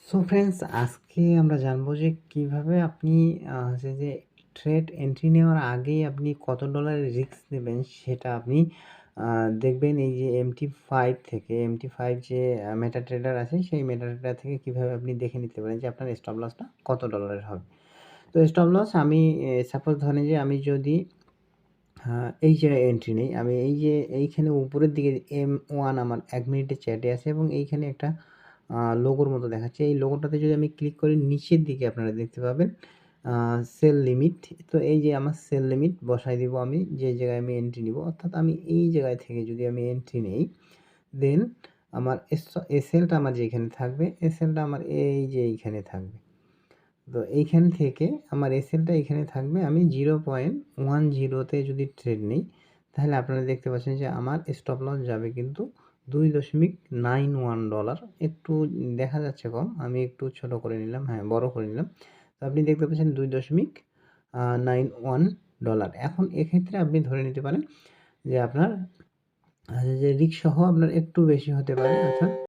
So friends, আজকে আমরা জানবো যে কিভাবে আপনি হচ্ছে যে ট্রেড এন্ট্রি নেওয়ার আগেই আপনি কত ডলারের রিস্ক নেবেন সেটা আপনি দেখবেন। এই যে MT5 থেকে MT5 যে মেটা ট্রেডার আছে, সেই মেটা ট্রেডার থেকে কিভাবে আপনি দেখে নিতে পারেন যে আপনার স্টপ লসটা কত ডলারের হবে। তো স্টপ লস আমি সাপোজ ধরেন যে আমি যদি এই জায়গায় এন্ট্রি নেই, আমি এই যে এইখানে উপরের দিকে M1 আমার 1 মিনিটের চ্যাটে আছে এবং এইখানে একটা লোগোর মতো দেখাচ্ছে। এই লোগোটাতে যদি আমি ক্লিক করি, নিচের দিকে আপনারা দেখতে পাবেন সেল লিমিট। তো এই যে আমার সেল লিমিট বসাই দিব আমি, যে জায়গায় আমি এন্ট্রি নিব। অর্থাৎ আমি এই জায়গায় থেকে যদি আমি এন্ট্রি নেই, দেন আমার এসএলটা আমার যেখানে থাকবে, এসএলটা আমার এই যে এইখানে থাকবে। তো এইখান থেকে আমার এসএলটা এখানে থাকবে। আমি 0.10 যদি ট্রেড নিই, তাহলে আপনারা দেখতে পাচ্ছেন যে আমার স্টপ লস যাবে কিন্তু $2.91। একটু দেখা যাচ্ছে কম, আমি একটু ছোট করে নিলাম, হ্যাঁ বড় করে নিলাম। তো আপনি দেখতে পাচ্ছেন $2.91। এখন এক্ষেত্রে আপনি ধরে নিতে পারেন যে আপনার যে রিস্ক সহ আপনার একটু বেশি হতে পারে, অর্থাৎ